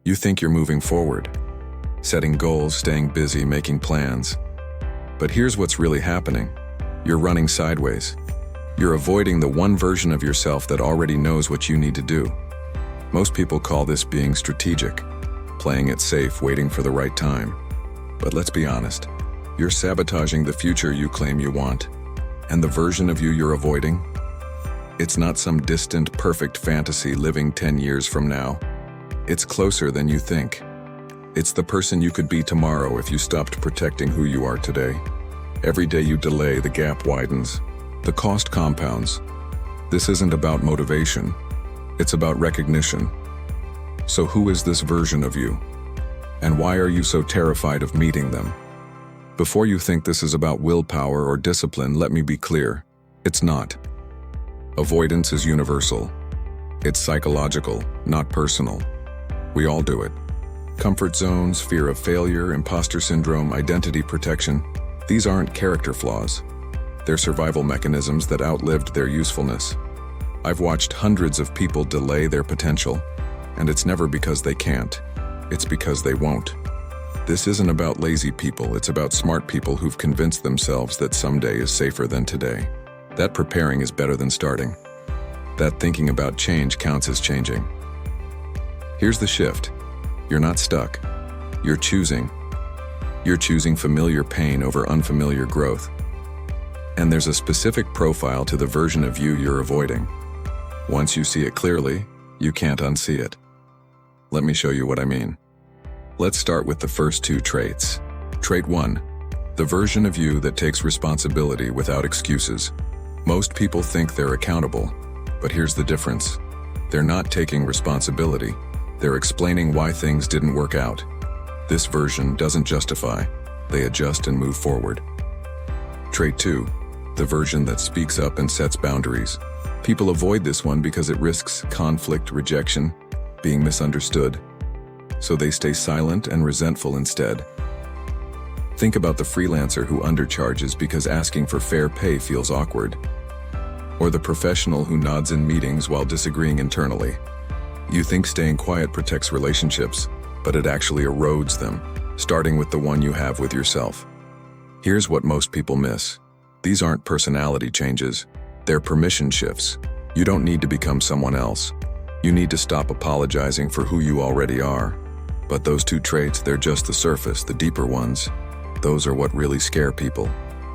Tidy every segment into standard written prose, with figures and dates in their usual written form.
You think you're moving forward, setting goals, staying busy, making plans. But here's what's really happening. You're running sideways. You're avoiding the one version of yourself that already knows what you need to do. Most people call this being strategic, playing it safe, waiting for the right time. But let's be honest, you're sabotaging the future you claim you want. And the version of you you're avoiding? It's not some distant, perfect fantasy living 10 years from now. It's closer than you think. It's the person you could be tomorrow if you stopped protecting who you are today. Every day you delay, the gap widens. The cost compounds. This isn't about motivation. It's about recognition. So who is this version of you? And why are you so terrified of meeting them? Before you think this is about willpower or discipline, let me be clear. It's not. Avoidance is universal. It's psychological, not personal. We all do it. Comfort zones, fear of failure, imposter syndrome, identity protection. These aren't character flaws. They're survival mechanisms that outlived their usefulness. I've watched hundreds of people delay their potential, and it's never because they can't. It's because they won't. This isn't about lazy people, it's about smart people who've convinced themselves that someday is safer than today. That preparing is better than starting. That thinking about change counts as changing. Here's the shift. You're not stuck. You're choosing. You're choosing familiar pain over unfamiliar growth. And there's a specific profile to the version of you you're avoiding. Once you see it clearly, you can't unsee it. Let me show you what I mean. Let's start with the first two traits. Trait 1, the version of you that takes responsibility without excuses. Most people think they're accountable, but here's the difference. They're not taking responsibility. They're explaining why things didn't work out. This version doesn't justify. They adjust and move forward. Trait 2, the version that speaks up and sets boundaries. People avoid this one because it risks conflict, rejection, being misunderstood. So they stay silent and resentful instead. Think about the freelancer who undercharges because asking for fair pay feels awkward. Or the professional who nods in meetings while disagreeing internally. You think staying quiet protects relationships, but it actually erodes them, starting with the one you have with yourself. Here's what most people miss. These aren't personality changes, they're permission shifts. You don't need to become someone else. You need to stop apologizing for who you already are. But those two traits, they're just the surface, the deeper ones. Those are what really scare people.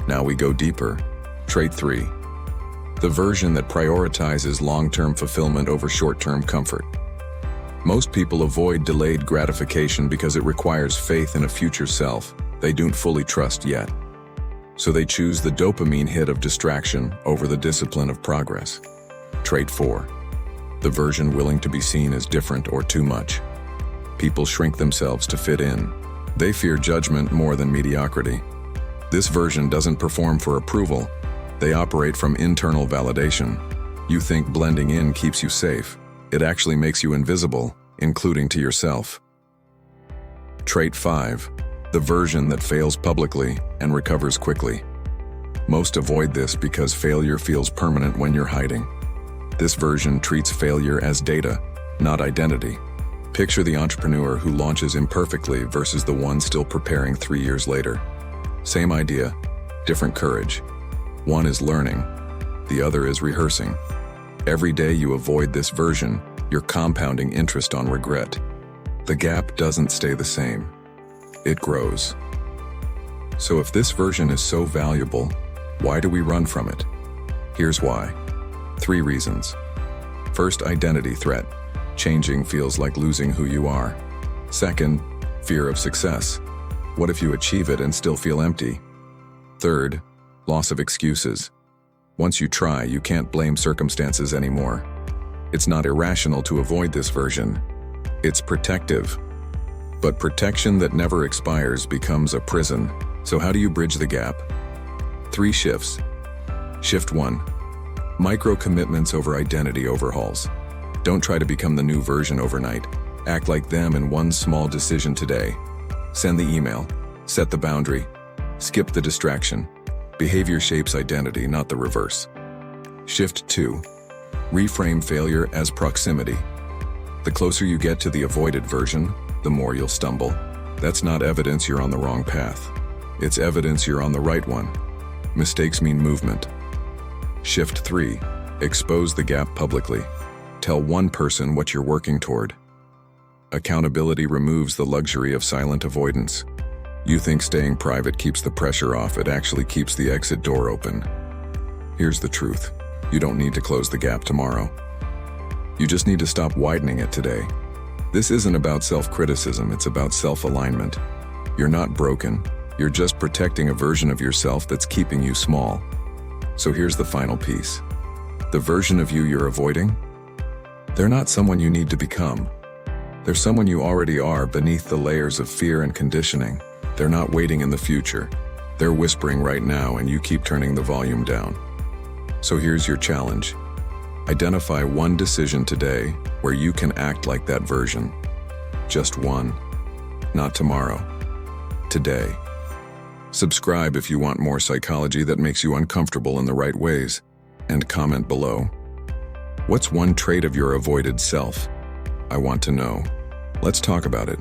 Now we go deeper. Trait 3, the version that prioritizes long-term fulfillment over short-term comfort. Most people avoid delayed gratification because it requires faith in a future self they don't fully trust yet. So they choose the dopamine hit of distraction over the discipline of progress. Trait 4, the version willing to be seen as different or too much. People shrink themselves to fit in. They fear judgment more than mediocrity. This version doesn't perform for approval. They operate from internal validation. You think blending in keeps you safe. It actually makes you invisible, including to yourself. Trait 5, the version that fails publicly and recovers quickly. Most avoid this because failure feels permanent when you're hiding. This version treats failure as data, not identity. Picture the entrepreneur who launches imperfectly versus the one still preparing 3 years later. Same idea, different courage. One is learning, the other is rehearsing. Every day you avoid this version, you're compounding interest on regret. The gap doesn't stay the same. It grows. So if this version is so valuable, why do we run from it? Here's why. 3 reasons. First, identity threat. Changing feels like losing who you are. Second, fear of success. What if you achieve it and still feel empty? Third, loss of excuses. Once you try, you can't blame circumstances anymore. It's not irrational to avoid this version. It's protective. But protection that never expires becomes a prison. So how do you bridge the gap? 3 shifts. Shift 1. Micro commitments over identity overhauls. Don't try to become the new version overnight. Act like them in one small decision today. Send the email. Set the boundary. Skip the distraction. Behavior shapes identity, not the reverse. Shift 2. Reframe failure as proximity. The closer you get to the avoided version, the more you'll stumble. That's not evidence you're on the wrong path. It's evidence you're on the right one. Mistakes mean movement. Shift 3. Expose the gap publicly. Tell one person what you're working toward. Accountability removes the luxury of silent avoidance. You think staying private keeps the pressure off, it actually keeps the exit door open. Here's the truth. You don't need to close the gap tomorrow. You just need to stop widening it today. This isn't about self-criticism, it's about self-alignment. You're not broken, you're just protecting a version of yourself that's keeping you small. So here's the final piece. The version of you you're avoiding? They're not someone you need to become. They're someone you already are beneath the layers of fear and conditioning. They're not waiting in the future. They're whispering right now and you keep turning the volume down. So here's your challenge. Identify one decision today where you can act like that version. Just one. Not tomorrow. Today. Subscribe if you want more psychology that makes you uncomfortable in the right ways. And comment below. What's one trait of your avoided self? I want to know. Let's talk about it.